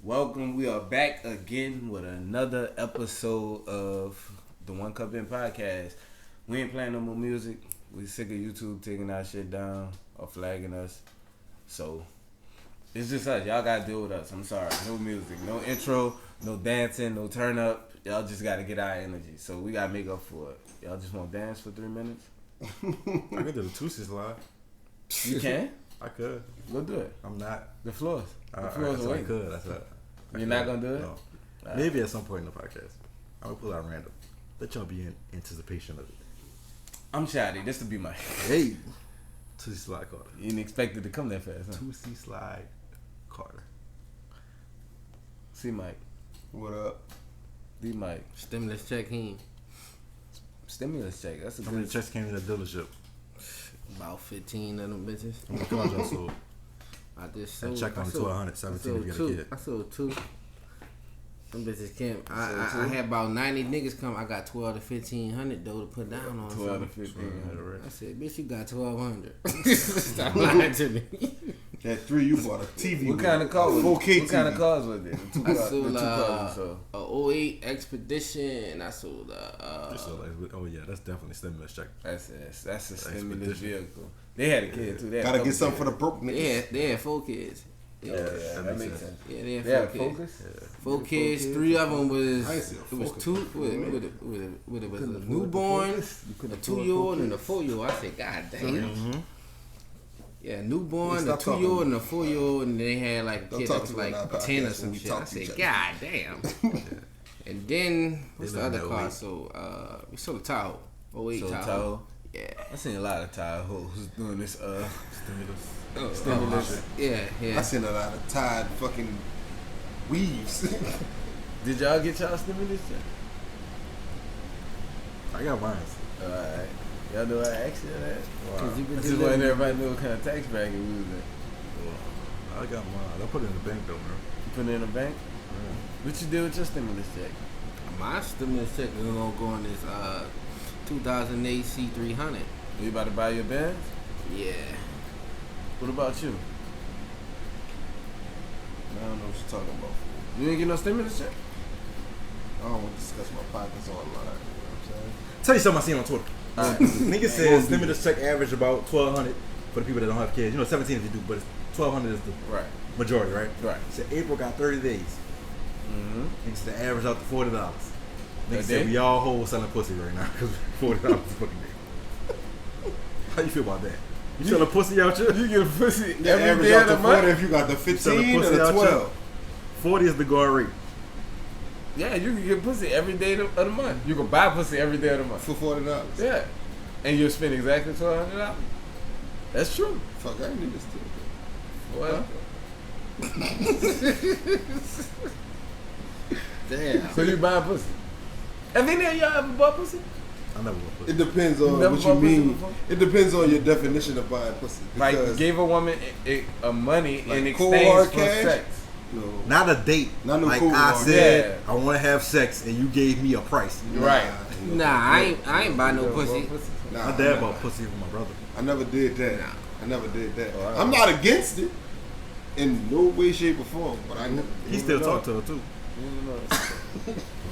Welcome. We are back again with another episode of the One Cup In podcast. We ain't playing no more music. We sick of YouTube taking our shit down or flagging us. So it's just us. Y'all gotta deal with us. I'm sorry. No music, no intro, no dancing, no turn up. Y'all just gotta get our energy. So we gotta make up for it. Y'all just want to dance for 3 minutes? I could do the Tootsie slide. You can? I could. Go do it. I'm not. The floor's I away. could. I said. You're not gonna do it? No. Right. Maybe at some point in the podcast. I'm gonna pull out random. Let y'all be in anticipation of it. I'm Shady. This to be my. Hey, Tootsie slide Carter. You didn't expect it to come that fast, huh? Tootsie slide Carter. C Mike. What up? D Mike. Stimulus check him. Stimulus check. That's a How many good. checks came in the dealership? About 15 of them bitches. How many cars y'all sold? I just And sold. check on I to sold- 117 if you got a two. kid. I sold 2. Them bitches came. I sold 2? had about 90 niggas come. I got 12 to 1500 though to put down on. 12 to something. 15. I said, bitch, you got 1200. Stop lying to me. That 3 you bought a TV. What kind of car was it? 4K What kind of TV. cars was it? The two I cars. sold The two cars. So. a 08 Expedition. I sold Oh yeah, that's definitely stimulus check. That's a stimulus Expedition. vehicle. They had a kid too. They had a Gotta couple get something for the kids. broke niggas. they had 4 kids. Yeah, that makes sense. Yeah, they had They 4 had kids. Focus. 4 kids, 3 of them was I ain't see a it was Focus. 2 with it was a afford the newborn, Focus? You a couldn't afford 2-year-old Focus? and a 4-year-old. I said, God damn. Mm-hmm. Yeah, newborn, a Stop talking. 2-year-old and a 4-year-old, and they had like a Don't kid talk that was to me on like our 10 or podcast some when we shit. talk I to each said, other. God damn. And then what's They the live in other that car? way. So we sold a Tahoe. 08 So Tahoe. Tahoe. Yeah. I seen a lot of Tahoes doing this Stimulus. stimulus. Yeah. I seen a lot of tied fucking weaves. Did y'all get y'all stimulus check? I got mine. Alright. Y'all know I asked you that? Cause you I been just delivering- wanted everybody to know what kind of tax bracket we was in. I got mine. I put it in the bank though, bro. You put it in a bank? What you did with your stimulus check? My stimulus check is gonna go on this 2008 C300. You about to buy your Benz? Yeah. What about you? I don't know what you're talking about. You didn't get no stimulus check? I don't want to discuss my pockets online. You know what I'm saying? Tell you something I seen on Twitter. Nigga said stimulus check average about 1,200 for the people that don't have kids. You know, 17 if you do, but it's 1,200 is the Right. majority, right? Right. Said April got 30 days. Mm-hmm. Nigga said average out to $40. Nigga They said did? we all hoes selling pussy right now because $40 a fucking day. How you feel about that? You selling pussy out here? You get a pussy Yeah, every average day out of to the 40 month? if you got the selling 15 or pussy the out 12. 40 is the going rate. Yeah, you can get pussy every day of the month. You can buy pussy every day of the month. For $40. Yeah. And you'll spend exactly $1,200. That's true. Fuck, I need this too. Well, Damn. so you buy pussy. Have any of y'all ever bought pussy? I never want pussy. It depends You on never what you bought pussy mean. before? It depends on your definition of buying pussy. Like, Because gave a woman a money Like in cold exchange hard for cash? sex. no. Not a date. Not no like cool I hard. said, Yeah. I want to have sex, and you gave me a price. Right. Nah, I ain't buy no You ever pussy. bought pussy? Nah, My I dad never- bought pussy for my brother. I never did that. Nah. I never did that. Oh, I'm not against it in no way, shape, or form, but I never. He still talk to her too.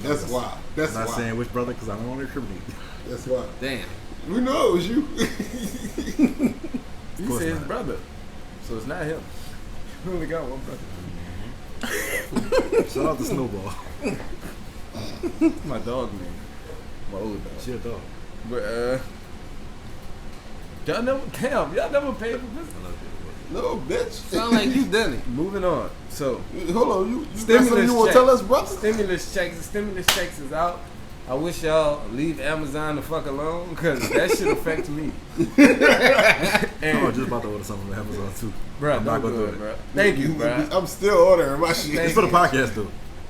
That's why. That's I'm not why. saying which brother because I don't want to incriminate. That's why. Damn. We know it was you. You course said his not. brother. So it's not him. We only got one brother. Shout out to Snowball. My dog name. My old dog. She a dog. But y'all never paid for pussy. No, bitch. Sound like you done it. Moving on. So Hold on, you got Stimulus something you want check. to tell us, brother? stimulus checks is out. I wish y'all leave Amazon the fuck alone because that shit affects me. I was just about to order something from Amazon too. Bro, I'm not don't gonna do do it, it. bro. Thank you, bro. I'm still ordering my shit. It's for the podcast though.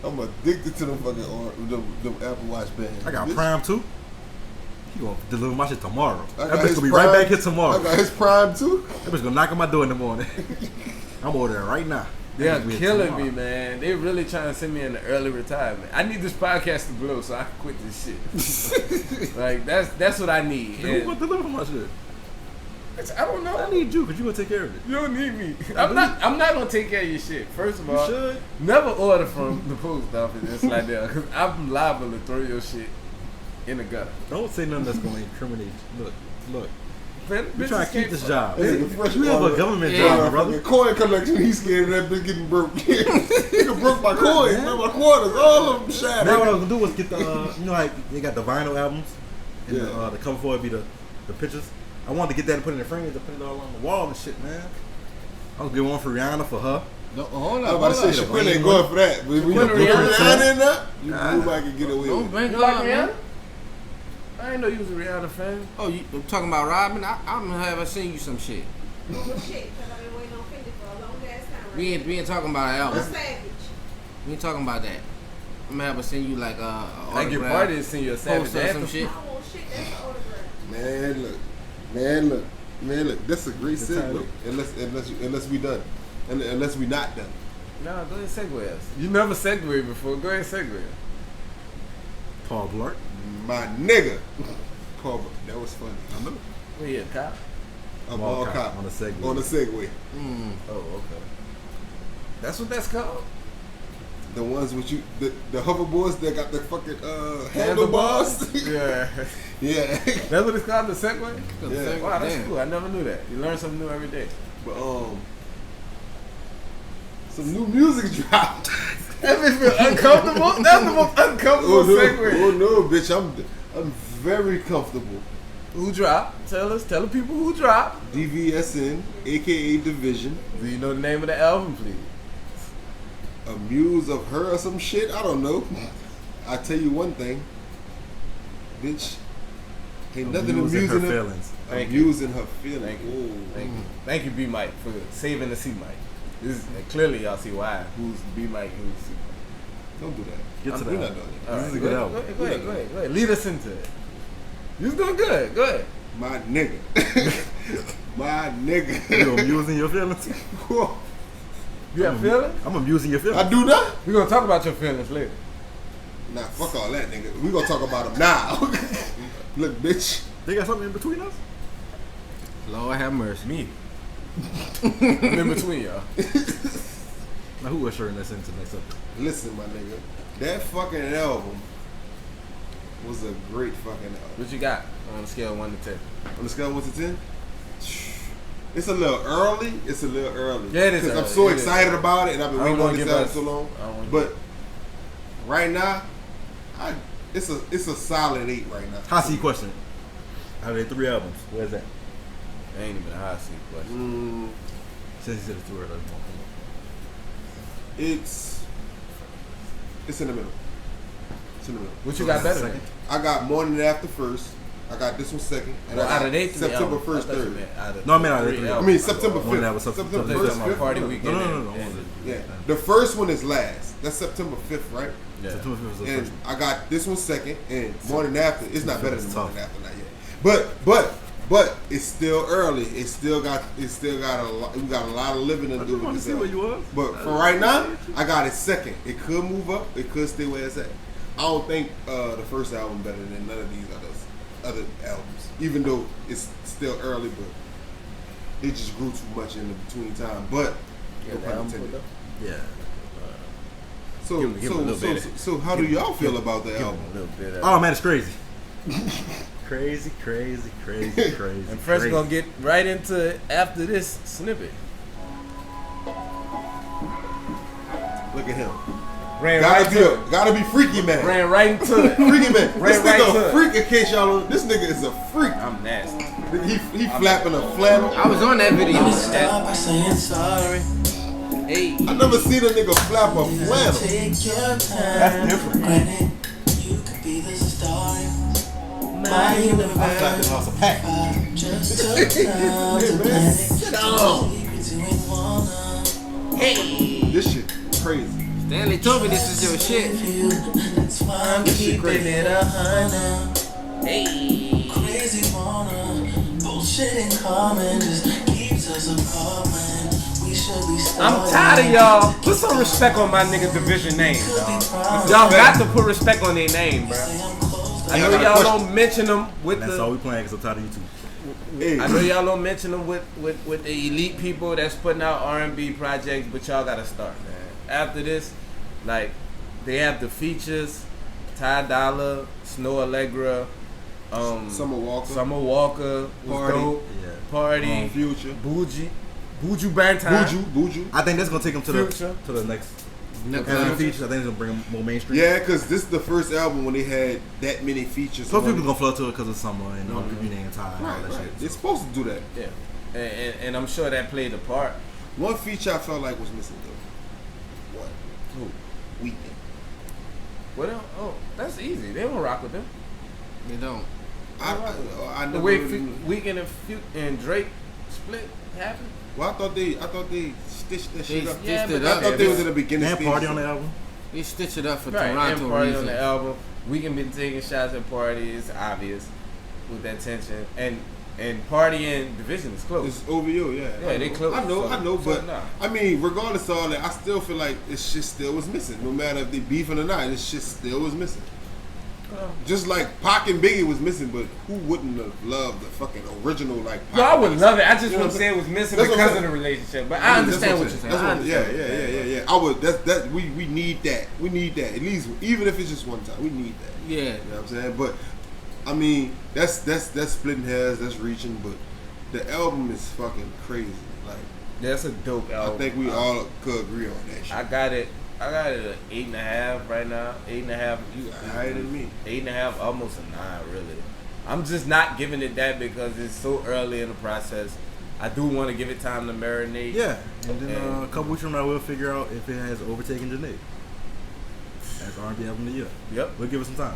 I'm addicted to them fucking the Apple Watch bands. I got Bitch, Prime too. He gonna deliver my shit tomorrow. I That got bitch his gonna be Prime. right back here tomorrow. I got his Prime too. That bitch gonna knock on my door in the morning. I'm ordering right now. They are That bitch be here killing tomorrow. me, man. They really trying to send me into early retirement. I need this podcast to blow so I can quit this shit. Like that's what I need. Who And gonna deliver my shit? I don't know. I need you, but you gonna take care of it. You don't need me. I'm not gonna take care of your shit. First of You all, should. never order from the post office just like that, because I'm liable to throw your shit in the gutter. Don't say nothing that's gonna incriminate you. Look. Man, You trying to keep this job. Hey, You have a government Yeah. job, brother. The coin collection, he's scared of that bitch getting broke. Nigga broke my coins, man, my quarters, all of them shattered. Now what I was gonna do was get the, you know how they got the vinyl albums, and Yeah. the cover for it be the pictures. I wanted to get that and put it in the frames and put it all on the wall and shit, man. I was getting one for Rihanna for her. No, hold I up. was about to say, Shaquille ain't going for that. But when you put Rihanna in there, you nobody can get away Don't with it. bring You her like up, Rihanna? man. I didn't know you was a Rihanna fan. Oh, you talking about Robin? I'm gonna have her send you some shit. Well, shit, because I've been waiting on Fendi for a long ass time. We ain't talking about an The album. Savage. We ain't talking about that. I'm gonna have her send you like a Like your autograph party is in your Savage poster or some anthem. shit. I want shit that's an autograph. Man, look. That's a great Good time. segue. Unless we done, unless we not done. Nah, go ahead segue us. You never segued before. Go ahead segue. Paul Blart. My nigga, Paul, that was funny. I know. Where you a cop? A ball cop on the Segway. On the Segway. Mm. Oh, okay. That's what that's called? The ones with you, the hoverboards that got the fucking handlebars. Yeah. Yeah. That's what it's called, the Segway? Yeah. Wow, that's Damn. cool. I never knew that. You learn something new every day. But some new music dropped. That makes me feel uncomfortable. That's the most uncomfortable segue. Oh no, bitch! I'm very comfortable. Who dropped? Tell the people who dropped. DVSN, aka Division, Do you know the name of the album, please? a muse of her or some shit. I don't know. I tell you one thing, bitch. Ain't nothing Abusing amusing her her. feelings. Thank you. Abusing her feelings. Thank you. Whoa. Thank you. Thank you, B Mike, for saving the C Mike. This is, clearly y'all see why. Who's B Mike, who's C Mike. Don't do that. Get to We're that. not doing it. All This right, is a good go album. ahead, go ahead, go ahead. Lead us into it. You're doing good. Go ahead. My nigga. My nigga. You abusing your feelings? You have feelings? I'm abusing your feelings. I do that? We're going to talk about your feelings later. Nah, fuck all that, nigga. We gonna talk about them now. Look, bitch. They got something in between us? Lord have mercy. Me. I'm in between y'all. Now who ushering us into the next subject? Listen, my nigga. That fucking album was a great fucking album. What you got on a scale of 1 to 10? On the scale of 1 to 10? It's a little early. It's a little early. Yeah, it is Because I'm early. so It is excited early. about it, and I've been I don't waiting on wanna this give album us- so long. I don't wanna But right now, it's a solid 8 right now. Hot seat question. Out of the 3 albums, where's that? It ain't even a hot seat question. Since he said it's too early. It's in the middle. It's in the middle. What you got better than? Second. I got Morning After first. I got this one second. And Well, I got out of they 3 September albums. 1st, I thought you 3rd. meant out of No, I meant out of the 3 3 I albums. mean September Morning 5th. After September September 1st, Talking about 5th. party No, weekend. No. and- Yeah. The first one is last. That's September 5th, right? Yeah. September 5th was the And first. I got this one second, and Morning After. It's not better than It's Morning tough. After, not yet. But it's still early. It's still got a lot. We got a lot of living to I do just with wanted to this see where album. you was. But for right now, I got it second. It could move up. It could stay where it's at. I don't think the first album better than none of these other albums. Even though it's still early, but it just grew too much in the between time. But Yeah, no the pun album intended. pulled up. Yeah. So Give him a little bit. so how do y'all feel about the Give him album? a little bit of Oh man, it's crazy. crazy. And Fresh crazy. gonna get right into it after this snippet. Look at him. Ran right to it. Gotta be freaky man. Ran right into it. Freaky man. This Ran right nigga to a it. freak. In case y'all don't, this nigga is a freak. I'm nasty. He flapping a flannel. I was on that video. Start by saying sorry. Hey, I never seen a nigga flap a flannel. Take your time. That's different. Granted, you could be the star. My universe. I flapped it off a pack. I just took time to plan it. Secrets you ain't wanna. This shit crazy. Stanley told me this is your shit. You, that's why I'm keeping it 100. Hey, Crazy wanna. Bullshit in common just keeps us apart, man. We should be I'm tired of y'all. Put some respect on my nigga Division name, dog. Y'all got to put respect on their name, bro. I know I got a y'all question. don't mention them with That's all the. we playing because I'm tired of YouTube. Hey. I know y'all don't mention them with the elite people that's putting out R&B projects, but y'all gotta start, man. After this, like, they have the features, Ty Dolla, Snow Allegra, Summer Walker. was Party. dope. Yeah. Party, Future. Buju Banton, Buju. I think that's gonna take him to Future. the next Next album album. features. I think it's gonna bring him more mainstream. Yeah, because this is the first album when they had that many features. So on people it. gonna flow to it because of summer and all the people named Ty and all Right, that right. shit. They're supposed to do that. yeah, and I'm sure that played a part. One feature I felt like was missing though. What? Who? Weekend. Well, oh, that's easy. They don't rock with them. They don't. I The never way really- Weeknd and Drake split happened. Well, I thought they stitched that shit They up. Yeah, stitched it but I up. thought they was in the beginning. And stages. Party on the album. They stitch it up for Right, Toronto and Party reasons. on the album. Weeknd been taking shots at Party. It's obvious with that tension. And Party and Division is close. It's OVO, yeah. Yeah, I they know. close. I know, So, but nah. I mean, regardless of all that, I still feel like this shit still was missing. No matter if they beefing or not, this shit still was missing. Just like Pac and Biggie was missing, but who wouldn't have loved the fucking original like? Pac Yo, I would and love it. I just You know wouldn't what say I'm it was missing That's what because I'm of the saying. relationship. But I I mean, understand that's what you're saying. That's I what, understand. yeah. I would. That we need that. We need that at least, even if it's just one time. We need that. Yeah. You know what I'm saying? But I mean, that's splitting hairs. That's reaching. But the album is fucking crazy. Like That's a dope album. I think we all could agree on that shit. I got it at 8.5 right now. 8.5. You Higher than me. 8.5, almost a 9, really. I'm just not giving it that because it's so early in the process. I do want to give it time to marinate. Yeah, and then And- a couple weeks from now we'll figure out if it has overtaken Janae as R&B album of the year. Yep. We'll give it some time.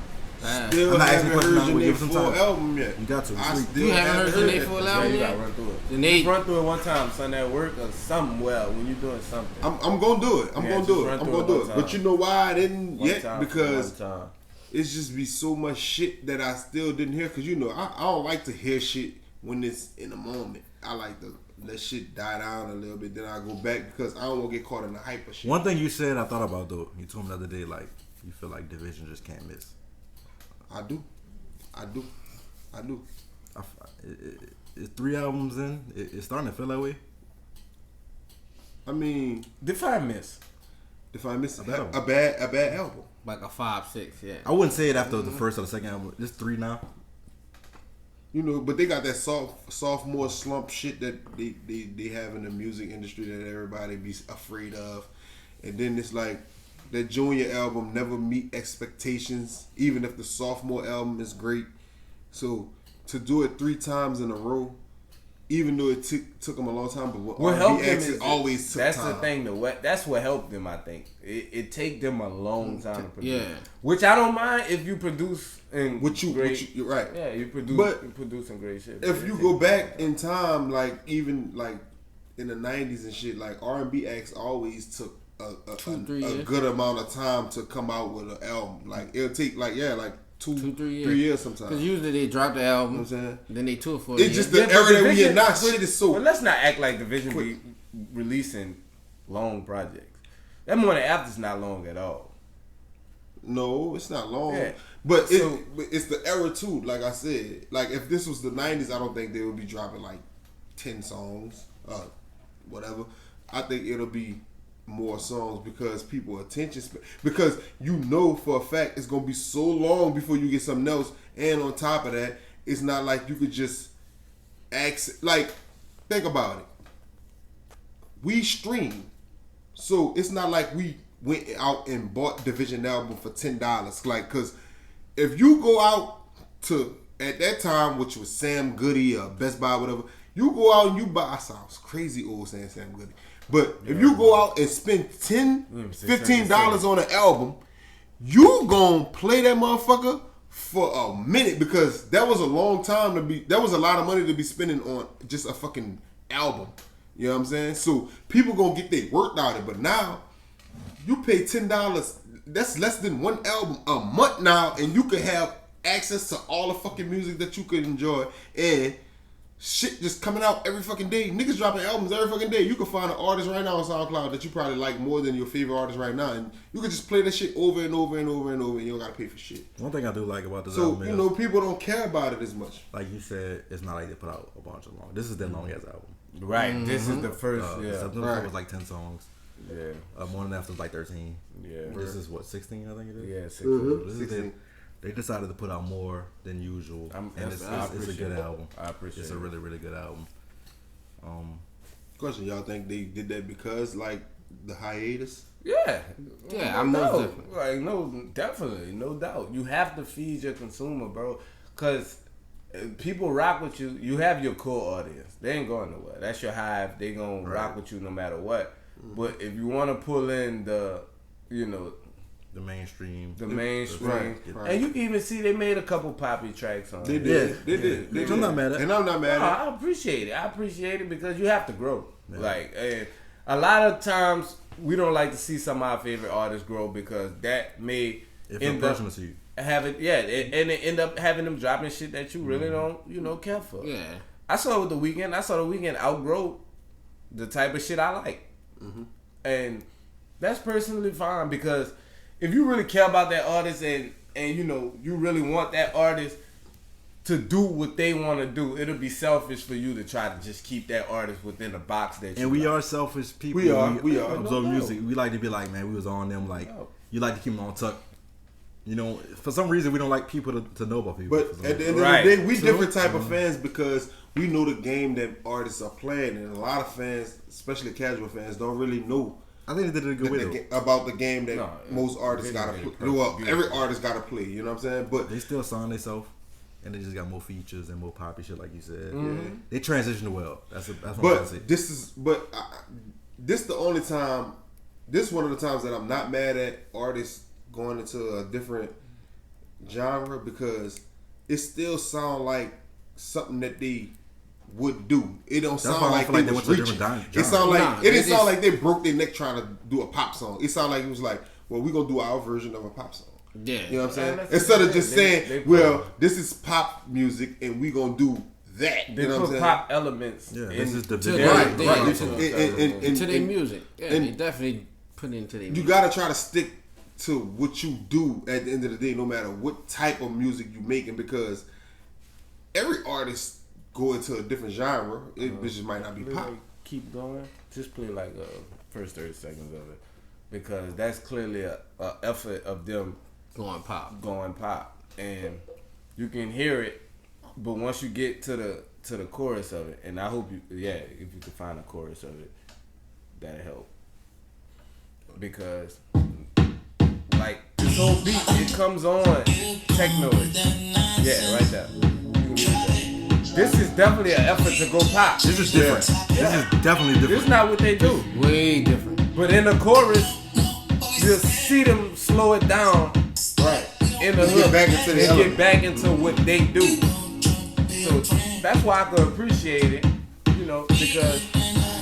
Still I'm not asking haven't questions heard now, we'll give Janae some full time. album yet. You got to. I Sweet. still You haven't heard Janae it. full Yeah, album you yet? gotta run through it. Janae- Just run through it one time, son, at work or something. Well, when you're doing something. I'm gonna do it. I'm Yeah, gonna just do it. run I'm through gonna it do one it. But time. you know why I didn't One yet? time, Because one time. it's just be so much shit that I still didn't hear. Cause you know I don't like to hear shit when it's in the moment. I like to let shit die down a little bit. Then I go back because I don't want to get caught in the hype of shit. One thing you said I thought about though, you told me the other day, like you feel like Division just can't miss. I do. It's 3 albums in. It's starting to feel that way. I mean, Define miss. if I miss A bad a bad album. Like a 5, 6, yeah. I wouldn't say it after the first or the second album. It's 3 now. You know, but they got that sophomore slump shit that they have in the music industry that everybody be afraid of. And then it's like that junior album never meet expectations, even if the sophomore album is great. So to do it 3 times in a row, even though it took them a long time, but What helped them R&B is acts always took that's time. the thing. That's what helped them. I think it take them a long time to produce. Yeah. Which I don't mind if you produce and You're right. Yeah, you produce. But you produce some great shit. If It you take go a back long time. in time, like even like in the '90s and shit, like R&B acts always took a 2-3 years. good amount of time to come out with an album. Like it'll take like 2-3 3 years sometimes. Because You usually they drop the know album, what I'm saying? then they tour for a It's year. just the Yeah, but era that we Division- in now. Shit is so. But let's not act like Division be releasing long projects. That Morning After's not long at all. No, it's not long. Yeah. But So- but it's the era too. Like I said, like if this was the '90s, I don't think they would be dropping like 10 songs, whatever. I think it'll be more songs because people attention because you know for a fact it's gonna be so long before you get something else. And on top of that, it's not like you could just like think about it. We stream, so it's not like we went out and bought Division album for $10. Like, cause if you go out to at that time, which was Sam Goody or Best Buy, whatever, you go out and you buy. I sounds crazy old saying Sam Goody, but if you go out and spend $15 on an album, you gonna play that motherfucker for a minute because that was a long time to be. That was a lot of money to be spending on just a fucking album. You know what I'm saying? So people gonna get their work out of it, but now you pay $10. That's less than one album a month now, and you can have access to all the fucking music that you could enjoy. And shit just coming out every fucking day. Niggas dropping albums every fucking day. You can find an artist right now on SoundCloud that you probably like more than your favorite artist right now, and you can just play that shit over and over and over and over, and you don't gotta pay for shit. One thing I do like about this So album is, you know, people don't care about it as much. like you said, it's not like they put out a bunch of long. This is their longest album. Right. This is the first. September Right. was like 10 songs. Yeah. Morning After was like 13. Yeah. This is what, 16? I think it is. Yeah. 6 This is 16. they decided to put out more than usual, and it's a appreciate good it. album. I appreciate It's a it. really, really good album. Question: y'all think they did that because like the hiatus? Yeah. Yeah, no I'm most doubt. definitely. Like, no, definitely. No doubt. You have to feed your consumer, bro. Because people rock with you. You have your core audience. They ain't going nowhere. That's your hive. They going to rock with you no matter what. But if you want to pull in the, you know, The mainstream. the mainstream. Right. And you can even see they made a couple poppy tracks on They it. did. Yeah. They did. They Which did. I'm not mad at. And I'm not mad No, at. I appreciate it. I appreciate it because you have to grow. Like, and a lot of times we don't like to see some of our favorite artists grow because that may If end you're up personal to you. having and it end up having them dropping shit that you really don't, you know, care for. Yeah. I saw it with The Weeknd. I saw The Weeknd outgrow the type of shit I like, and that's personally fine because if you really care about that artist and you know you really want that artist to do what they want to do, it'll be selfish for you to try to just keep that artist within the box that you And we like. are selfish people. We are. Absorb No music. doubt. We like to be like, man, we was on them. Like, No. you like to keep them on tuck. You know, for some reason, we don't like people to know about people. But For some at the reason. end of the day, we True. different type of fans because we know the game that artists are playing, and a lot of fans, especially casual fans, don't really know I think they did it a good way, though. about the game that No, most artists they gotta did it play. Well, perfect. every artist gotta play. You know what I'm saying? But They still signed themselves, and they just got more features and more poppy shit, like you said. Mm-hmm. They transitioned well. That's what I'm But saying. this the only time. This one of the times that I'm not mad at artists going into a different genre because it still sound like something that they would do. It don't why sound I like feel they like they was went to a reaching. different It sound like Nah, it they didn't sound just- like they broke their neck trying to do a pop song. It sounded like it was like, well, we gonna do our version of a pop song. Yeah. You know what I'm saying? And that's Instead what of they just did. saying, They well, this is pop music and we gonna do that. They You know what I'm put saying? pop elements. Yeah, in, this is the To big their- Right, they- right. into- And their music. Yeah, and- they definitely put it into their you music. gotta try to stick to what you do at the end of the day, no matter what type of music you making, because every artist go into a different genre. It just might not be Really pop. keep going. Just play like first 30 seconds of it because that's clearly a effort of them Going pop. going pop, and you can hear it. But once you get to the chorus of it, and I hope if you can find a chorus of it, that'll help. Because like this whole beat, it comes on techno-ish. Yeah, right there. This is definitely an effort to go pop. This is different. This is definitely This different. is not what they do. Way different. But in the chorus, you'll see them slow it down Right. in the Get hook back into the and element. get back into what they do. So that's why I can appreciate it, you know, because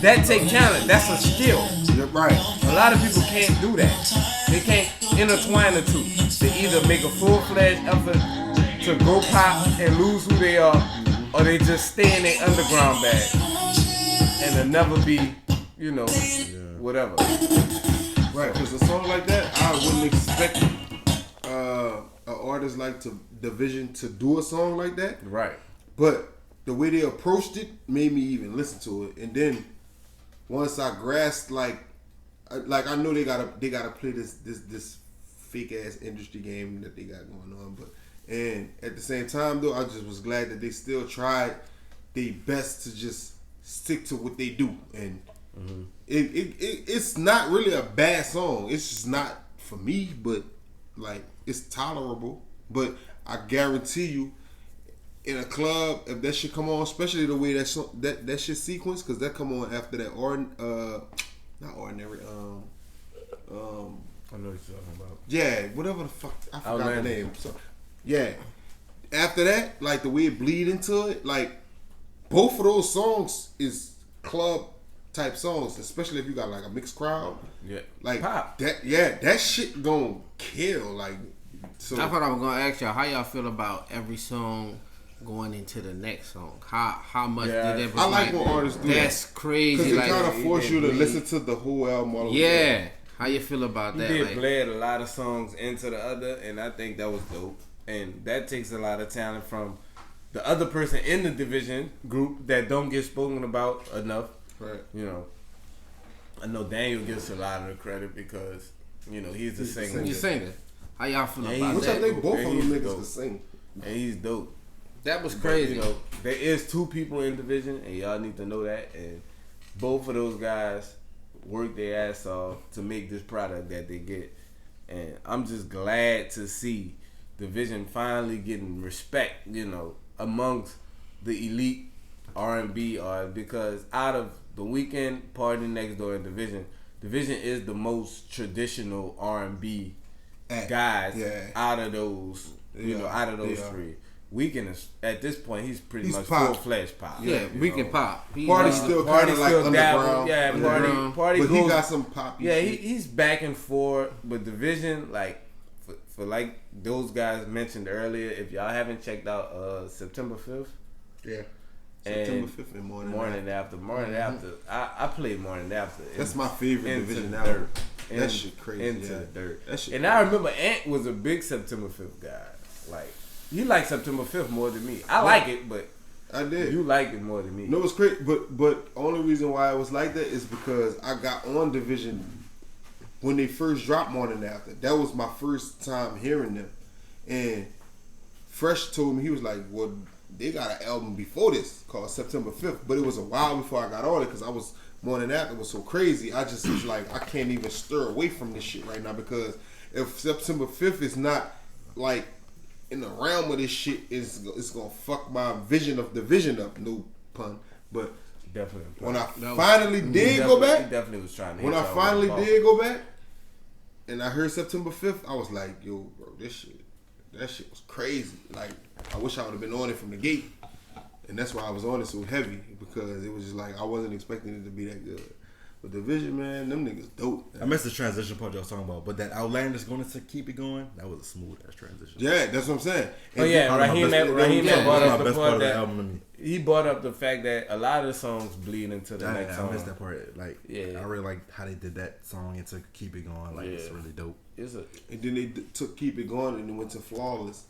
that take talent. That's a skill. Yeah, right. A lot of people can't do that. They can't intertwine the two. They either make a full-fledged effort to go pop and lose who they are, or they just stay in their underground bag and they'll never be, you know, whatever. Right, because a song like that, I wouldn't expect an artist like Division to do a song like that. Right. But the way they approached it made me even listen to it. And then once I grasped, like I know they gotta play this fake ass industry game that they got going on, and at the same time though, I just was glad that they still tried their best to just stick to what they do. And it's not really a bad song. It's just not for me, but like it's tolerable. But I guarantee you, in a club, if that shit come on, especially the way that shit sequence, because that come on after that not ordinary. I know what you're talking about. Yeah, whatever the fuck, I forgot the Outlandish. name. So, yeah, after that, like the way it bleed into it, like both of those songs is club type songs, especially if you got like a mixed crowd. Yeah. Like Pop. that shit gonna kill. Like, so I thought I was gonna ask y'all how y'all feel about every song going into the next song? How much Yeah. did that? I like when artists do that. That's Because crazy. it Like, kind of force you to bleed. listen to the whole album all over yeah. again. How you feel about He that? did Like, bled a lot of songs into the other, and I think that was dope. And that takes a lot of talent from the other person in the division group that don't get spoken about enough. Right. You know, I know Daniel gets a lot of the credit because he's the singer, you singing? How y'all feel Yeah, about Which that? I think both of And them he's niggas dope. can sing. and he's dope. That was But, crazy. there is 2 people in division, and y'all need to know that. And both of those guys work their ass off to make this product that they get. And I'm just glad to see division finally getting respect, amongst the elite R&B artists, because out of the Weeknd, Party Next Door, and Division is the most traditional R&B guys Yeah. out of those, Yeah. out of those Yeah. 3. Weeknd is at this point he's pretty He's much pop. full-fledged pop. Yeah, you we know. can pop. Party's still kind of like still dabble. underground. Yeah, Underground. party But goes. he got some poppy Yeah, shit. he's back and forth. But Division, like for like those guys mentioned earlier, if y'all haven't checked out September 5th. Yeah. And September 5th and morning after. I played morning after. That's my favorite Into Division the album. dirt. That shit crazy. Into yeah. the dirt. That shit And I remember Ant was a big September 5th guy. Like, he liked September 5th more than me. I like it, but I did. you like it more than me. No, it's crazy, but only reason why it was like that is because I got on Division when they first dropped Morning After. That was my first time hearing them, and Fresh told me, he was like, "Well, they got an album before this called September 5th, but it was a while before I got on it because I was Morning After was so crazy. I just was like, I can't even stir away from this shit right now because if September 5th is not like in the realm of this shit, it's gonna fuck my vision of Division up. No pun, but Definitely. when I No. finally did go He back, definitely was trying to when hit I y'all finally with the ball. did go back, and I heard September 5th, I was like, yo, bro, that shit was crazy. Like, I wish I would have been on it from the gate. And that's why I was on it so heavy, because it was just like, I wasn't expecting it to be that good. But Division, man, them niggas dope. I missed the transition part y'all was talking about, but that Outlandish going to keep it going, that was a smooth ass transition. Yeah, that's what I'm saying. Oh yeah, Probably my Raheem best- Raheem yeah, brought that's up my the best part part of the that album to me. he brought up the fact that a lot of the songs bleed into the next I song. missed that part. Like, Yeah. I really like how they did that song and to keep it going. Like, it's Yeah. really dope. It's a, And then they took Keep It Going and then went to Flawless.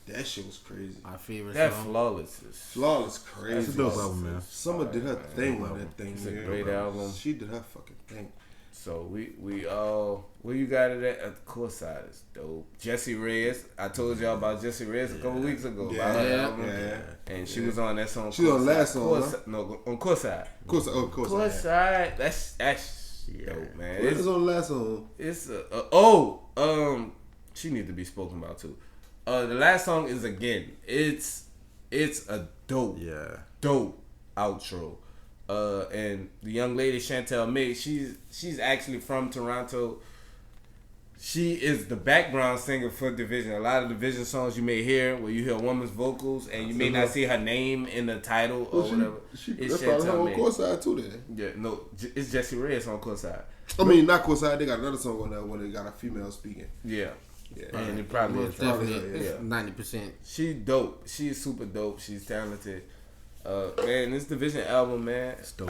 That shit was crazy. My favorite that song. flawless is Flawless crazy. It's a dope album, man. Summer did her thing on that thing. It's a man. great album. She did her fucking thing. So we all where you got it at the course side is dope. Jessie Reyes, I told y'all about Jessie Reyes a couple weeks ago. About her Yeah. album. Yeah. And she was on that song. She was on Courtside. last song, Course- huh? No, on course side. Of course, Course side. That's dope, man. What is on the last song? It's she need to be spoken about too. The last song is Again. It's a dope outro. And the young lady Chantel May, she's actually from Toronto. She is the background singer for Division. A lot of Division songs you may hear where you hear a woman's vocals and you may not see her name in the title or whatever. It's That's probably her Chantel on May. course side too then. Yeah, no, it's Jessie Reyes on course side. I mean, not course side. They got another song on there when they got a female speaking. Yeah. Yeah. And it probably Most is. definitely, Yeah. 90%. She's dope. She's super dope. She's talented. Man, this Division album, man. It's dope.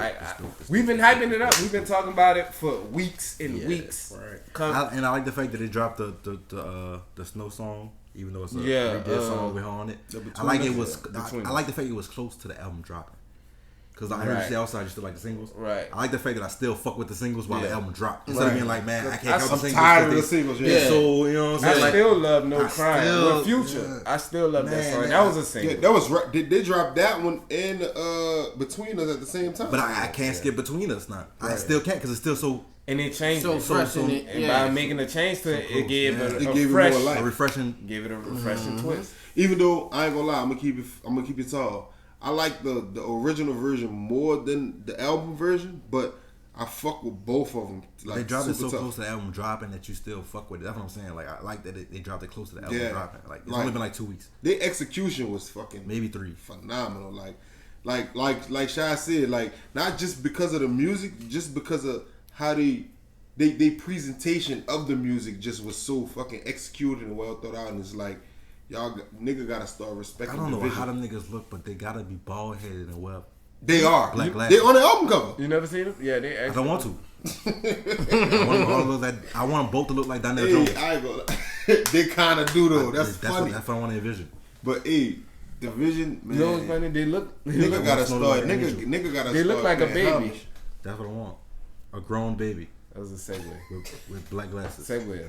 We've been hyping it up. We've been talking about it for weeks and weeks. Right. And I like the fact that they dropped the Snow song, even though it's a Yeah, redid song with her on it. Between I like Us, it was. yeah. Between I like the fact it was close to the album dropping. Because I heard you say outside you still like the singles. Right. I like the fact that I still fuck with the singles while the Yeah. album dropped. Instead of being like, man, I can't count the I'm singles. tired of the because singles. they- Yeah. So, you know what I'm I saying? Like, still love No I Crime still- with Future. I still love that Man, song. man, That was a single. Yeah, that was right. They dropped that one and Between Us at the same time. but I can't skip Between Us now. I still can't because it's still so And it changed So it. fresh in it. And Yeah. by making a change to it, close, it gave yeah. it It a gave it fresh, more life. a refreshing. give it a refreshing twist. Even though I ain't gonna lie, I'm gonna keep it tall. I like the original version more than the album version, but I fuck with both of them. Like, They dropped it super so tough. close to the album dropping that you still fuck with it. That's what I'm saying. Like, I like that they dropped it close to the album Yeah. dropping. Like, it's Like- only been like 2 weeks, Their execution was fucking maybe 3. phenomenal. Like Shy said, like not just because of the music, just because of how they presentation of the music just was so fucking executed and well thought out. And it's like, nigga gotta start respecting. I don't know division. how them niggas look, but they gotta be bald headed and well. They are. Black They glasses. on the album cover. You never seen them? Yeah, they. I Actually, don't want to. I want them all to look like. I want them both to look like Donnell Jones. Hey, I ain't gonna. They kind of do though. That's funny. That's what I want to envision. But hey, division, man. You know what's funny? They look. Nigga gotta Snow start. like an angel. Nigga gotta. They look start like a paying baby. homage. That's what I want. A grown baby That was a segue. with black glasses. Segues.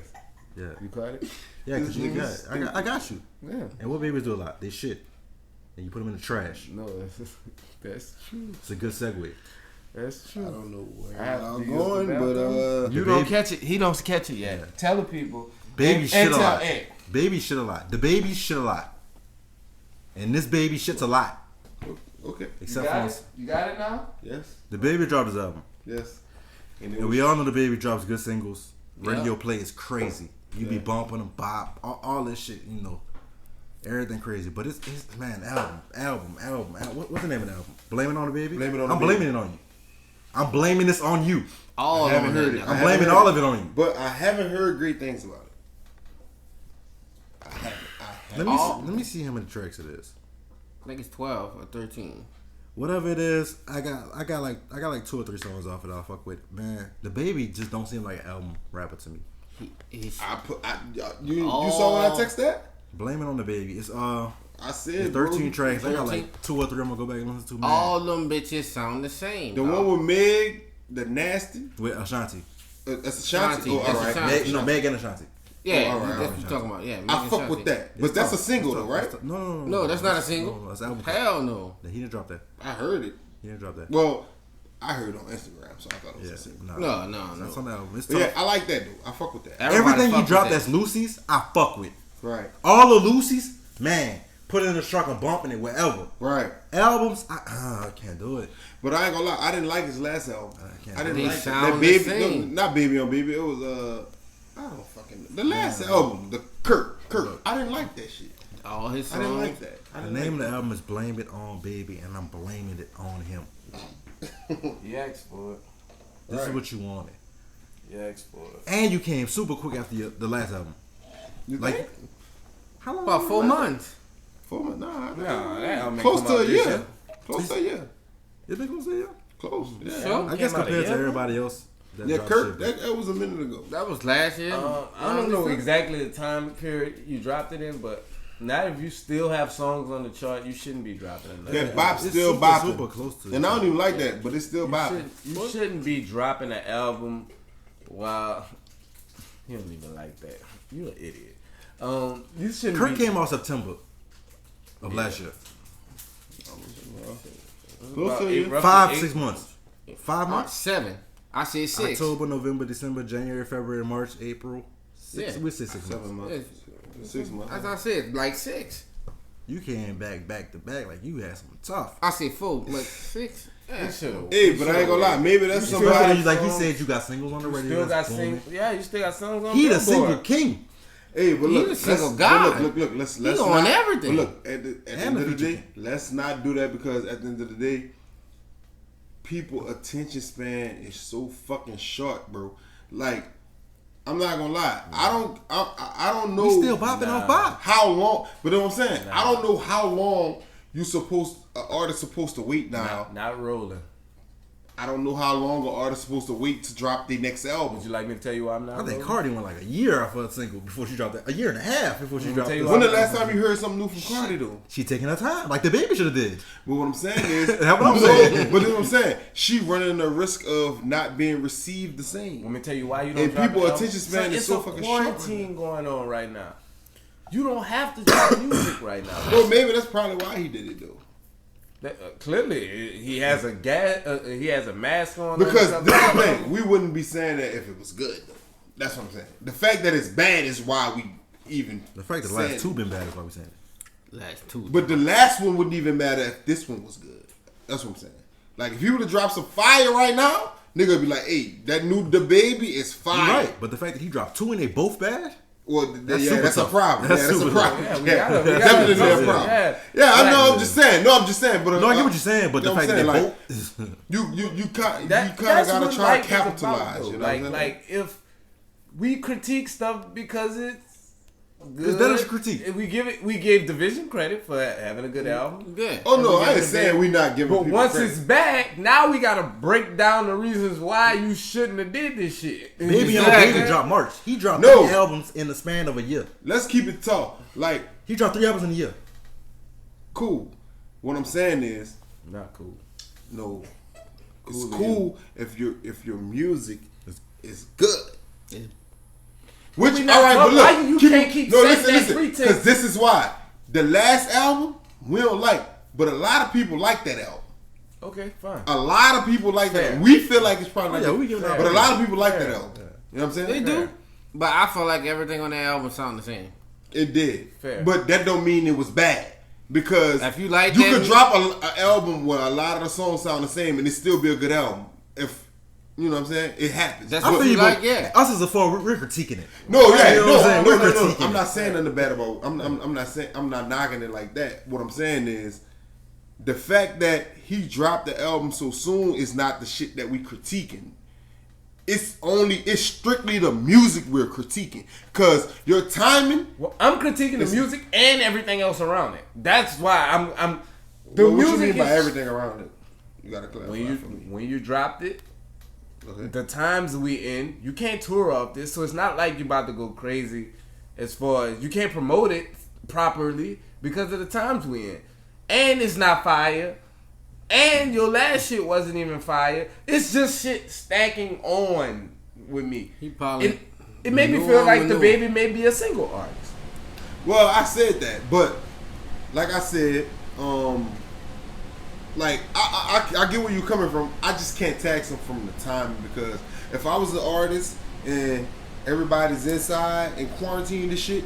Yeah, You caught it? yeah, because you got This it. I got you. Yeah. And what babies do a lot? They shit, and you put them in the trash. No, that's true. It's a good segue. That's true. I don't know where I have to I'm use going, the but You The don't baby- catch it. He don't catch it yet. Tell the people. Baby and shit a tell lot. Ed. Baby shit a lot. The baby shit a lot. And this baby shits a lot. okay. You Except got for it? You got it now? Yes. the baby dropped his album. Yes. And it And was, we all know the baby drops good singles. Radio Yeah. play is crazy. You be bumping them, bop, all this shit, you know. Everything crazy. But it's man, album. What's the name of the album? Blame It on the Baby? Blame It on the I'm Baby. blaming it on you. I'm blaming this on you. All I haven't on heard it. it. I'm blaming all of it on you. But I haven't heard great things about it. I haven't. Let me see how many tracks it is. I think it's 12 or 13. Whatever it is, I got like 2 or 3 songs off it I'll fuck with. Man, the baby just don't seem like an album rapper to me. You saw when I text that? Blame It on the Baby. It's I said it's 13 bro, tracks. I got 13? like 2 or 3 I'm gonna go back and listen to. Man. All them bitches sound the same. The dog. one with Meg, the nasty. With Ashanti. That's Ashanti. Ashanti, Oh, that's all right. Ashanti. Meg and Ashanti. Yeah, Oh, all right, that's all what you're talking about. Yeah, I Megan fuck Shanty. with that, but that's a single though, right? No. No, that's not a single. No, that's an album. Hell no. He didn't drop that. I heard it. He didn't drop that. Well, I heard it on Instagram, so I thought it was Yeah, a single. no. No. That's on the album. It's But tough. yeah, I like that though. I fuck with that. Everybody Everything fuck he with dropped that. that's Lucy's, I fuck with. Right, All the Lucy's, man, put it in the truck and bumping it wherever. right. Albums, I can't do it. But I ain't gonna lie, I didn't like his last album. can't I didn't They like that. sound That the baby, same. no, not Baby on Baby. It was I don't fucking the last album, the Kurt. I didn't like that shit. All his I didn't songs. like that. I The didn't name like of the album is Blame It On Baby, and I'm blaming it on him. You asked for it. This is Right. what you wanted. You asked for it. And you came super quick after the last album. You Like, think? how long? About 4 months. 4 months? Nah, No, that album close come to out a this year. year. Close to a year. You think close to a year? Close. Yeah. Sure. I guess Came out a compared to year? everybody else. That Yeah, dropped Kurt. shit, That was a minute ago. That was last year. I don't know exactly the time period you dropped it in, but now if you still have songs on the chart, you shouldn't be dropping it. That bop's It's still super, bopping. super close to And it. I don't even like that, but it's still bopping. You shouldn't be dropping an album while you don't even like that. You're an idiot. You shouldn't. Kurt be, came out September of last year. Close to a eight- year. roughly 5, eight- 6 months. 5 months? 7. I said 6. October, November, December, January, February, March, April. 6. Yeah. We say 6 months. 7 months. 6 months. As I said, like 6. You came back to back like you had something tough. I said 4, like 6. You should've- Hey, but I ain't gonna lie. Maybe that's Still somebody. like he said, you got singles on the You radio. still got that's booming. sing. Yeah, you still got songs on. He the Billboard. single king. Hey, but He look, the single let's- guy. but look. Let's He not, on everything. But look, at the And end the of the feature day, let's not do that because at the end of the day, people attention span is so fucking short, bro. Like, I'm not gonna lie. I don't know. We still bopping off bop. How long? But you know what I'm saying? I don't know how long an artist supposed to wait now. Not rolling. I don't know how long an artist supposed to wait to drop their next album. Would you like me to tell you why I'm not? I think rolling? Cardi went like a year off her single before she dropped that. A year and a half before she dropped tell you this. When the last time you heard something new from Cardi though? She taking her time, like the baby should have did. But what I'm saying is, That's what I'm saying. But you know what I'm saying? She running the risk of not being received the same. Let me tell you why you don't. And drop people the album. attention span is It's so a fucking short. quarantine going on right now. You don't have to drop music right now. Well, maybe that's probably why he did it though. Clearly, he has he has a mask on. Because and this stuff. is the thing, we wouldn't be saying that if it was good though. That's what I'm saying. The fact that it's bad is why we even. The fact that the saying last two it. been bad is why we saying it. Last 2. But the last one wouldn't even matter if this one was good. That's what I'm saying. Like if you were to drop some fire right now, nigga would be like, "Hey, that new The Baby is You're fire." right, but the fact that he dropped 2 and they both bad. Well, That's yeah, super that's a tough. problem. That's Yeah, that's a super tough. problem. Yeah, we Yeah, gotta definitely address a it. problem. Yeah. Yeah, I know. Like- I'm just saying. No, I'm just saying. But No, I get what you're saying, but you the know fact what I'm that they saying? both. You kind That's of gotta what try life to is capitalize. about, though. You know what I'm saying? like if we critique stuff because it's It's better to critique. We gave Division credit for having a good album. Good. Oh no, we I ain't give saying it- we not giving. But people once credit. it's back, now we gotta break down the reasons why you shouldn't have did this shit. Baby on Exactly. Baby dropped March. He dropped No. 3 albums in the span of a year. let's keep it tall. Like, He dropped 3 albums in a year. cool. What I'm saying is, Not cool. no, it's cool if your music is good. Which We not- all right, but why look, you can't keep no, saying listen, that listen, pretense? because this is why the last album we don't like, but a lot of people like that album. Okay, fine. A lot of people like Fair. that. We feel like it's probably Yeah, not we good, give it but a out. lot of people like Fair. that album. You know what I'm They saying? do. But I feel like everything on that album sound the same. It did, Fair. but that don't mean it was bad. Because If you like you that- could drop an album where a lot of the songs sound the same and it still be a good album. If you know what I'm saying, it happens. That's I what feel you you, like, but yeah. us as a four, we're critiquing it. No, yeah, You know what I'm saying? no. We're critiquing I'm it. not saying nothing bad about. I'm not saying. I'm not knocking it like that. What I'm saying is, the fact that he dropped the album so soon is not the shit that we critiquing. It's strictly the music we're critiquing. Cause your timing. Well, I'm critiquing the music and everything else around it. That's why I'm. The What you music mean by is- everything around it? You gotta clarify for me. when you dropped it. Okay. The times we in, you can't tour off this, so it's not like you're about to go crazy as far as you can't promote it properly because of the times we in. And it's not fire. And your last shit wasn't even fire. It's just shit stacking on with me. He probably It made me knew feel on like with the new. baby may be a single artist. Well, I said that, but like I said, like I get where you coming from. I just can't tax him from the timing because if I was an artist and everybody's inside and quarantined and shit,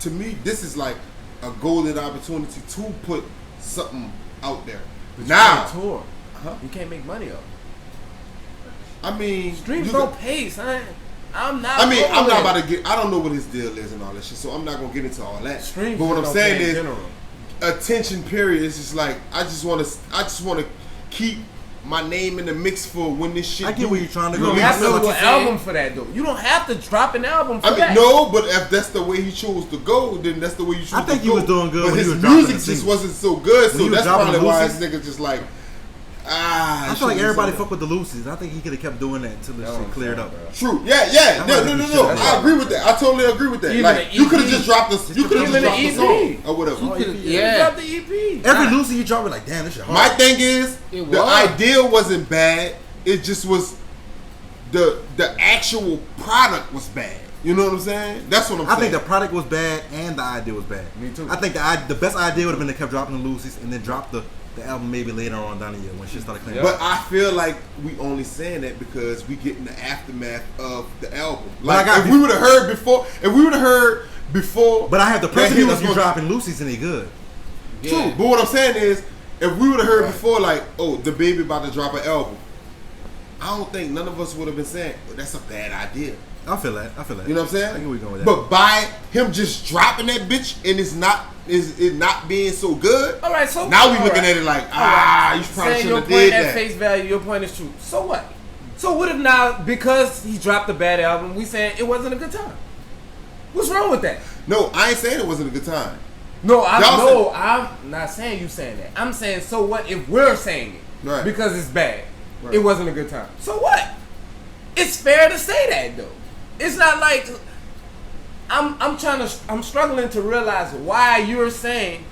to me this is like a golden opportunity to put something out there. But Now, you can't tour. Huh? You can't make money off it. I mean, Streams you don't could- pay, son. I'm not. I mean, I'm not going about to get. I don't know what his deal is and all that shit, so I'm not gonna get into all that. Streams but what I'm don't saying pay in is, general. attention period is just like I just want to keep my name in the mix for when this shit. I get where you're trying to You go. don't I have to feel do what an you're saying. album for that, though. You don't have to drop an album for I mean, that. no, but if that's the way he chose to go, then that's the way you choose I think to he go. was doing good But when he his was dropping music the just singles. wasn't so good, When so he was that's dropping probably the why Lucy's- his nigga just like, I feel like everybody fuck with the Lucy's. I think he could have kept doing that until the That's what shit I'm cleared saying, up. bro. True. Yeah. might No. be shit. I agree with that. I totally agree with that. Even Like an you could have EP. just dropped the. You could have Even just dropped an the EP. song or whatever. Oh, You Yeah. dropped the EP. Every Lucy you drop, we're like, damn, this shit hard. My thing is, It the was. idea wasn't bad. It just was the actual product was bad. You know what I'm saying? That's what I'm I saying. think the product was bad and the idea was bad. Me too. I think the best idea would have been to keep dropping the Lucy's and then drop the album maybe later on down the year when shit started clearing But up. I feel like we only saying that because we getting the aftermath of the album. But I Like got if be- we would have heard before, But I have the that he precedent was of you gonna- dropping Lucy's and they good. True, Yeah. but what I'm saying is, if we would have heard before, like, oh, the baby about to drop an album, I don't think none of us would have been saying, oh, that's a bad idea. I feel that. You know what I'm saying? I get where you're going with that. But by him just dropping that bitch and it not being so good, All right, so now we all looking right. at it like, All right. you probably Saying your shouldn't have point did at that. face value, your point is true. So what? So what if now because he dropped a bad album, we saying it wasn't a good time? What's wrong with that? No, I ain't saying it wasn't a good time. No, Y'all I'm not saying you saying that. I'm saying so what if we're saying it Right. because it's bad. Right. It wasn't a good time. So what? It's fair to say that though. It's not like I'm struggling to realize why you're saying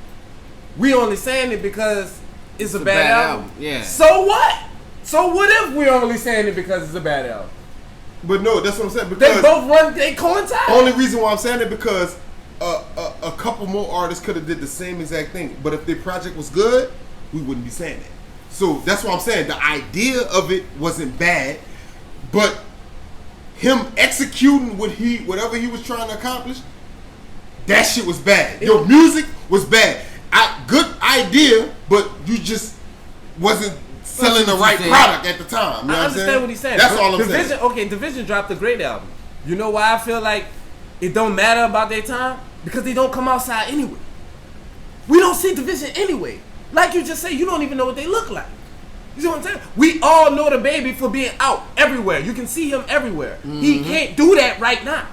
we only saying it because it's a bad album. Yeah. So what? So what if we're only saying it because it's a bad album? But no, that's what I'm saying. They Because both run. They coincide. only reason why I'm saying it because a couple more artists could have did the same exact thing. But if their project was good, we wouldn't be saying that. So that's what I'm saying. The idea of it wasn't bad, but him executing whatever he was trying to accomplish, that shit was bad. Your music was bad. Good idea, but you just wasn't selling the what right you said. product at the time. You know I what I'm understand saying? what he's saying. That's all I'm Division, saying. Okay, Division dropped a great album. You know why I feel like it don't matter about their time? Because they don't come outside anyway. We don't see Division anyway. Like you just say, you don't even know what they look like. You see what I'm saying? We all know the baby for being out everywhere. You can see him everywhere. He can't do that right now.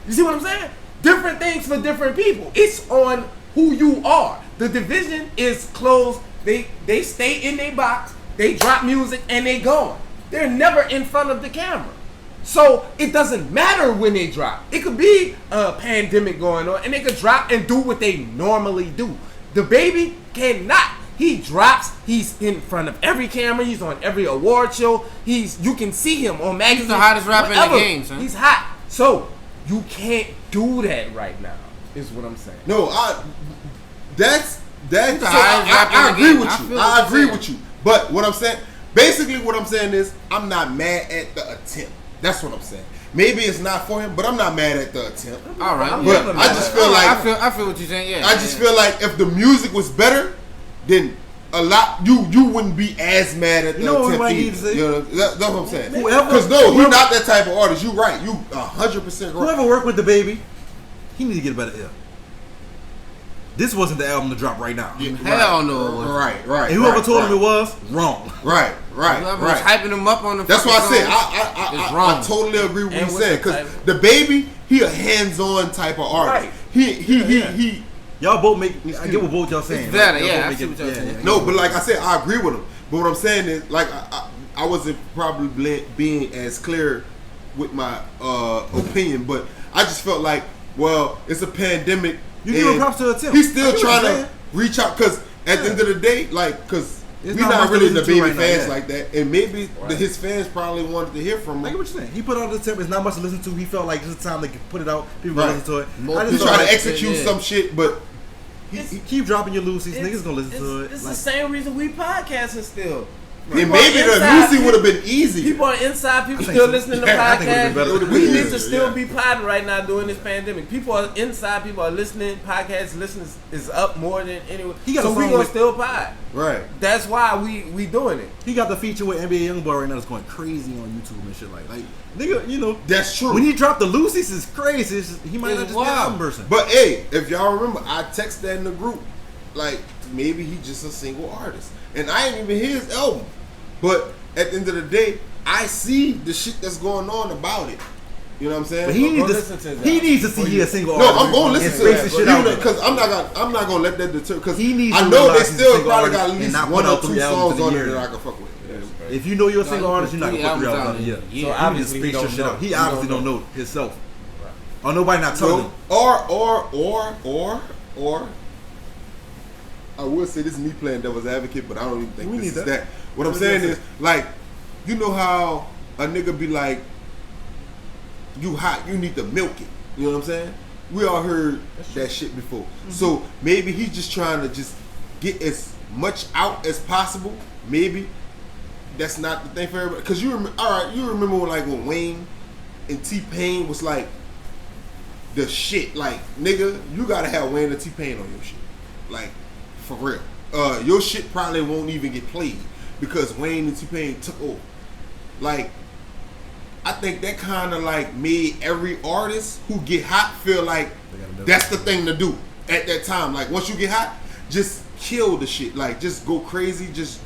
You see what I'm saying? different things for different people. It's on who you are. The division is closed. They stay in their box. They drop music and they gone. They're never in front of the camera. So it doesn't matter when they drop. It could be a pandemic going on and they could drop and do what they normally do. The baby cannot. He drops. He's in front of every camera. He's on every award show. You can see him on magazines. He's the hottest rapper in the game, son. He's hot. So you can't do that right now. Is what I'm saying. No, that's. the So highest rapper in I the agree game. with I you. feel I what agree you're with you. But what I'm saying, basically, what I'm saying is, I'm not mad at the attempt. That's what I'm saying. Maybe it's not for him, but I'm not mad at the attempt. All right. But I just feel like I feel what you're saying. Yeah. I just feel like if the music was better, then you wouldn't be as mad at the You know what attempt I need either. to say? You know, that's what I'm saying. Whoever- Because no, he's whoever- not that type of artist. You right. You 100% right. Whoever worked with the baby, he need to get a better ear. This wasn't the album to drop right now. Yeah, Hell no, it wasn't. Right. And whoever right, told right. him it was, wrong. Right. Whoever was hyping him up on the. That's why I fucking said song, it's I wrong. totally agree with And what you what's saying the because type? the baby he a hands-on type of artist. Right. He. Y'all both make. I get what both y'all saying. It's better, Y'all yeah, both I make see it- what y'all saying. No, but like I said, I agree with him. But what I'm saying is, like, I wasn't probably being as clear with my opinion, but I just felt like, well, it's a pandemic. You give him and props to attempt. He's I still get what trying you're to saying. reach out because at the end of the day, like, because It's we're not not much to really the listen to baby right now, fans yeah. like that, and maybe his fans probably wanted to hear from I him. get what you're saying. He put out the attempt. It's not much to listen to. He felt like this is the time to put it out. People Right. gonna listen to it. More I He's just people felt trying to like execute yeah. some shit, but he keep dropping your loosies. Niggas gonna listen to it. It's Like, the same reason we podcasting still. and People maybe on the inside, Lucy would have been easy. People on inside, people think still so. listening to I think it would've been better. podcasts. It We would've need been to still easier, be podding right now during this pandemic. People are inside, people are listening. Podcast listeners is up more than anyone. He got So a we song gonna with- still pod. Right. That's why we doing it. he got the feature with NBA YoungBoy right now. That's going crazy on YouTube and shit. Like nigga, you know. That's true. When he dropped the loosies, it's crazy. It's just, he might It's not just be an wild. album person. But hey, if y'all remember, I texted that in the group. Like, maybe he just a single artist. And I ain't even hear his album. But at the end of the day, I see the shit that's going on about it. You know what I'm saying? But he Go needs listen to to. that. He needs to see he a single no, artist. I'm gonna listen and to space that the shit out there. because I'm not gonna let that deter. Because He needs I to know they realize he's a still single probably got artist at and least not one put or out two 3 albums songs in a on year. it that I can fuck with. If you know you're a No, single he artist, put you're not 3 gonna put 3 albums albums out out a year. in a So year. He needs obviously to he space your don't shit know. out. He He obviously don't don't know himself. Or nobody not telling him. Or I would say this is me playing devil's advocate, but I don't even think We this need is that. that. What I'm What saying is is, like, you know how a nigga be like, you hot, you need to milk it. You know what I'm saying? We all heard that shit before. So maybe he's just trying to just get as much out as possible. Maybe that's not the thing for everybody. Because you remember when Wayne and T-Pain was like the shit. Like, nigga, you gotta have Wayne and T-Pain on your shit. Like, for real. Your shit probably won't even get played because Wayne and T-Pain took over. Like, I think that kind of like made every artist who get hot feel like that's the thing to do at that time. Like, once you get hot, just kill the shit. Like, just go crazy. Just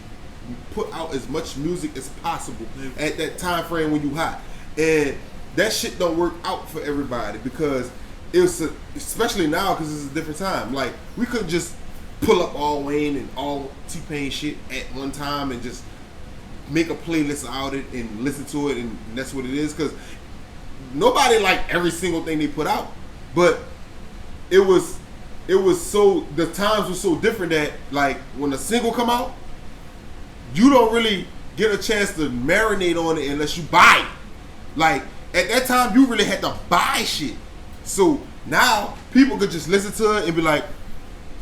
put out as much music as possible at that time frame when you hot. And that shit don't work out for everybody because especially now because it's a different time. Like, we could just pull up all Wayne and all T-Pain shit at one time and just make a playlist out it and listen to it, and that's what it is. Because nobody liked every single thing they put out, but it was so, the times were so different that like when a single come out, you don't really get a chance to marinate on it unless you buy it. Like, at that time, you really had to buy shit. So now people could just listen to it and be like,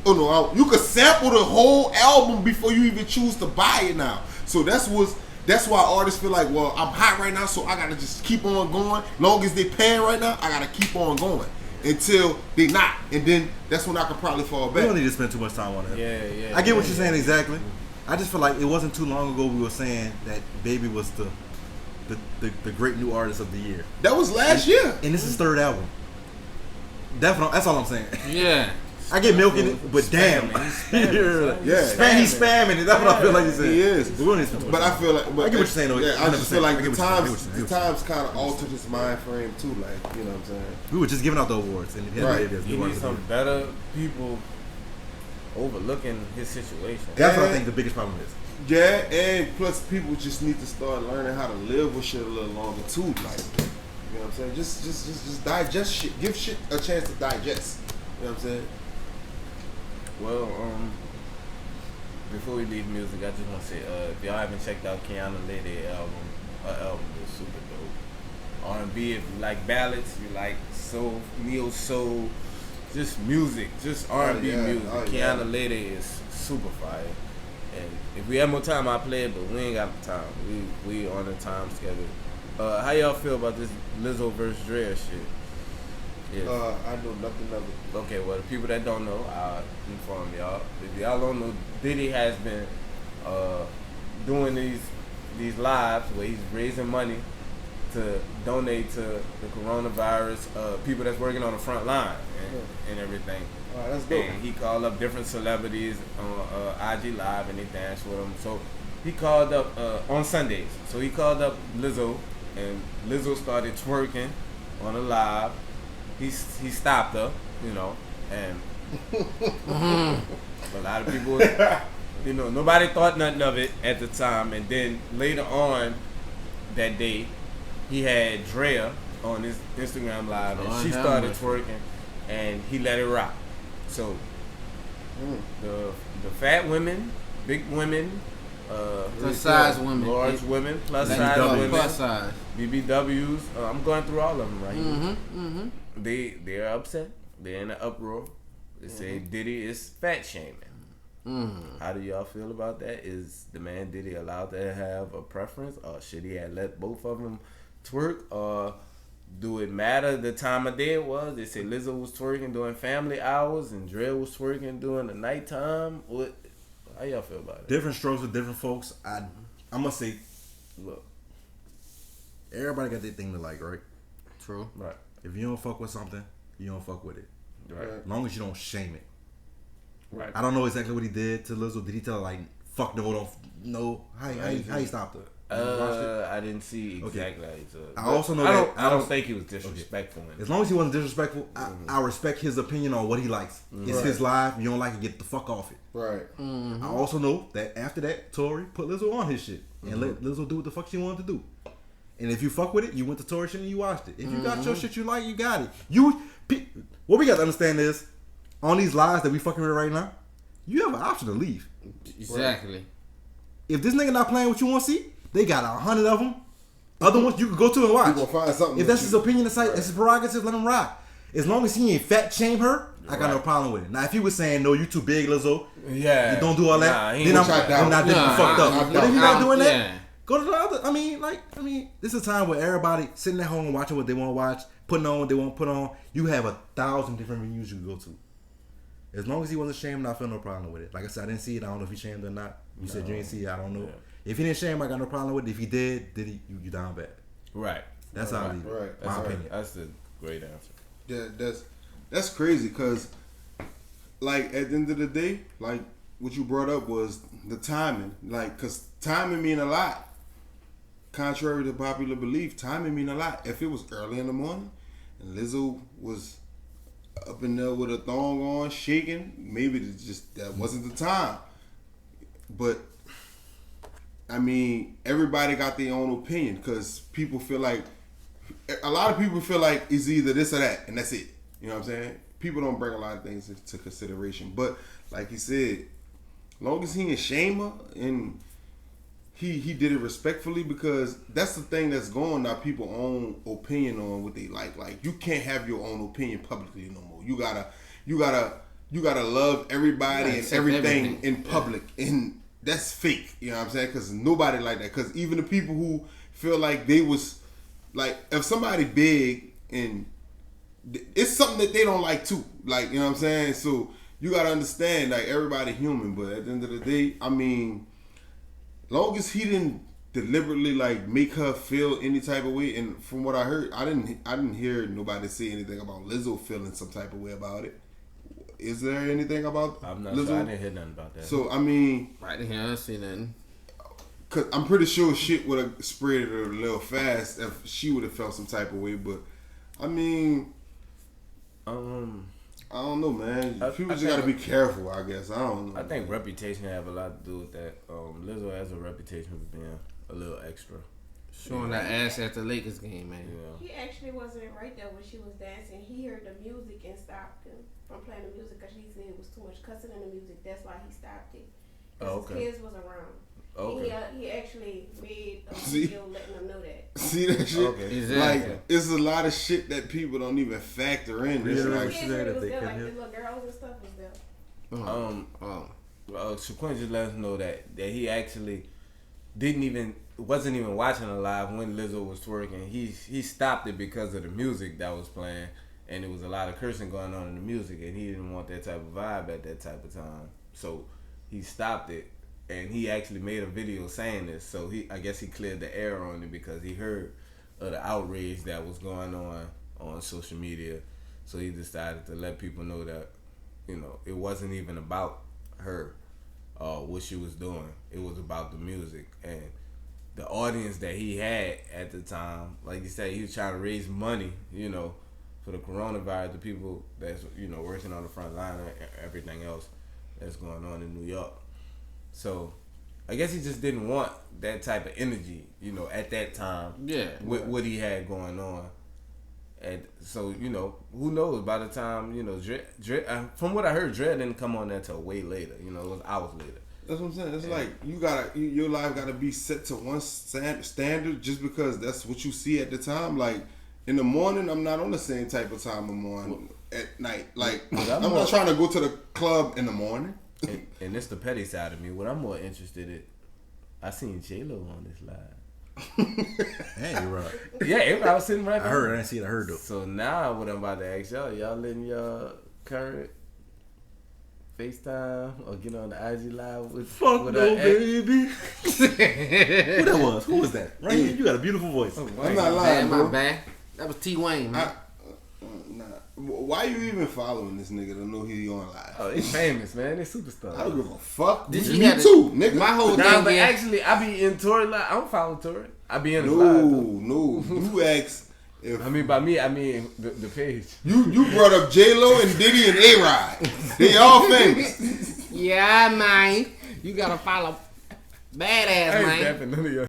oh no, you could sample the whole album before you even choose to buy it now. So that's why artists feel like, well, I'm hot right now, so I gotta just keep on going. Long as they paying right now, I gotta keep on going until they not, and then that's when I could probably fall We back. don't need to spend too much time on that. Yeah. I get what you're saying exactly. I just feel like it wasn't too long ago we were saying that Baby was the great new artist of the year, That was last year. and this is his 3rd album. That's all I'm saying. Yeah. I get milk in it, but damn. He's spamming it. That's what I feel like he's saying. He is. We don't need to spend too much But I time. feel like, but I get what you're saying, though. Yeah, I just feel like the times kind of I altered his mind frame too. Like, you know what I'm saying? We were just giving out the awards, and Right. He needs some better people overlooking his situation. That's what I think the biggest problem is. Yeah, and plus people just need to start learning how to live with shit a little longer too. Like, you know what I'm saying? Just digest shit. Give shit a chance to digest. You know what I'm saying? Well, before we leave music, I just want to say, if y'all haven't checked out Kiana Lady album, her album is super dope. R&B, if you like ballads, you like soul, neo soul, just music, just R&B music. Kiana Lady is super fire. And if we have more time, I'll play it, but we ain't got the time. We on a time schedule. How y'all feel about this Lizzo versus Drea shit? Yeah. I know nothing of it. Okay, well, the people that don't know, I'll inform y'all. If y'all don't know, Diddy has been doing these lives where he's raising money to donate to the coronavirus people that's working on the front line and everything. That's dope. And he called up different celebrities on IG Live and they danced with him. So he called up on Sundays. So he called up Lizzo, and Lizzo started twerking on a live. He stopped her, you know, and a lot of people, you know, nobody thought nothing of it at the time. And then later on that day, he had Drea on his Instagram Live, and she started twerking, and he let it rock. So the fat women, big women, plus size women, large women, plus size women, plus size BBWs. I'm going through all of them right here. They're upset. They're in an uproar. They say Diddy is fat shaming. How do y'all feel about that? Is the man Diddy allowed to have a preference, or should he have let both of them twerk, or do it matter the time of day it was? They say Lizzo was twerking during family hours and Dre was twerking during the nighttime. How y'all feel about it? Different strokes with different folks. I must say, look, everybody got their thing to like, right? True. Right. If you don't fuck with something, you don't fuck with it. Right. As long as you don't shame it. Right. I don't know exactly what he did to Lizzo. Did he tell her, like, fuck no, don't no? How he stopped her? I didn't see exactly how he said it. I also know I don't think he was disrespectful. As long as he wasn't disrespectful, I respect his opinion on what he likes. It's his life. You don't like it, get the fuck off it. Right. I also know that after that, Tory put Lizzo on his shit and let Lizzo do what the fuck she wanted to do. And if you fuck with it, you went to Tory shit and you watched it. If you got your shit you like, you got it. What we got to understand is, on these lives that we fucking with right now, you have an option to leave. Exactly. If this nigga not playing what you want to see, they got 100 of them. Other ones you can go to and watch. You gonna find something. If that's his opinion, it's his prerogative, let him rock. As long as he ain't fat shame her, I got no problem with it. Now, if he was saying, no, you too big, Lizzo, you don't do all that, then I'm not fucked up. But if you're not doing that, go to the other. This is a time where everybody sitting at home watching what they want to watch, putting on what they want to put on. You have 1,000 different venues you can go to. As long as he wasn't shamed, I feel no problem with it. Like I said, I didn't see it. I don't know if he shamed or not. You said you didn't see it. I don't know. Yeah. If he didn't shame, I got no problem with it. If he did you down bad. Right. That's how I leave it. Right. My opinion. That's a great answer. Yeah, that's crazy because, like, at the end of the day, like, what you brought up was the timing. Like, because timing mean a lot. Contrary to popular belief, timing mean a lot. If it was early in the morning and Lizzo was up in there with a thong on, shaking, maybe that wasn't the time. But I mean, everybody got their own opinion because people feel like a lot of people feel like it's either this or that, and that's it. You know what I'm saying? People don't bring a lot of things into consideration. But like you said, long as he ain't shame her and he did it respectfully, because that's the thing that's going now. People own opinion on what they like. Like, you can't have your own opinion publicly no more. You gotta love everybody and everything in public, and that's fake. You know what I'm saying? Because nobody like that. Because even the people who feel like they was like, if somebody big and it's something that they don't like too. Like, you know what I'm saying? So you gotta understand, like, everybody human, but at the end of the day, I mean, long as he didn't deliberately like make her feel any type of way, and from what I heard, I didn't hear nobody say anything about Lizzo feeling some type of way about it. is there anything about? I'm not Lizzo? sure. I didn't hear nothing about that. So I mean, Right here, I didn't see nothing. Cause I'm pretty sure shit would have spread a little fast if she would have felt some type of way. But I mean, I don't know, man. People just gotta be careful. I guess I don't know. I think reputation have a lot to do with that. Lizzo has a reputation for being a little extra. Showing that ass at the Lakers game, man. Yeah. He actually wasn't right there when she was dancing. He heard the music and stopped him from playing the music because she said it was too much cussing in the music. That's why he stopped it. Because his kids was around. Okay. He actually made a video letting them know that. See that shit? Okay. Like, it's a lot of shit that people don't even factor in. It's like, like the little girls and stuff was there. Shaquan just let us know that he actually wasn't even watching it live when Lizzo was twerking. He stopped it because of the music that was playing, and there was a lot of cursing going on in the music, and he didn't want that type of vibe at that type of time. So he stopped it, and he actually made a video saying this. So I guess he cleared the air on it because he heard of the outrage that was going on social media. So he decided to let people know that, it wasn't even about her, what she was doing. It was about the music and the audience that he had at the time. Like you said, he was trying to raise money, for the coronavirus, the people that's, working on the front line and everything else that's going on in New York. So I guess he just didn't want that type of energy, at that time. Yeah. With what he had going on. And so, who knows, by the time, Dre, from what I heard, Dre didn't come on there till way later. It was hours later. That's what I'm saying. It's like your life gotta be set to one standard just because that's what you see at the time. Like in the morning, I'm not on the same type of time I'm on at night. Like I'm not trying to go to the club in the morning. And it's the petty side of me. What I'm more interested in, I seen J-Lo on this live. Hey, you're right. Yeah, I was sitting right there. I heard. I didn't see it. I heard though. So now what I'm about to ask y'all letting your current FaceTime or get on the IG live with Fuck with no, baby. Who that was? Who was that? Right here, you got a beautiful voice. Oh, I'm not lying, bro. My bad. That was T Wayne, man. Nah. Why you even following this nigga to know he on live? Oh, he's famous, man. He's superstar. I don't give a fuck. Me too, nigga. My whole thing. But actually, I be in Tory live. I don't follow Tory. I be in his live. No. You ask if by me, I mean the page. You brought up J-Lo and Diddy and A-Rod. They all famous. Yeah, man. You gotta follow badass, man. I ain't dapping none of y'all.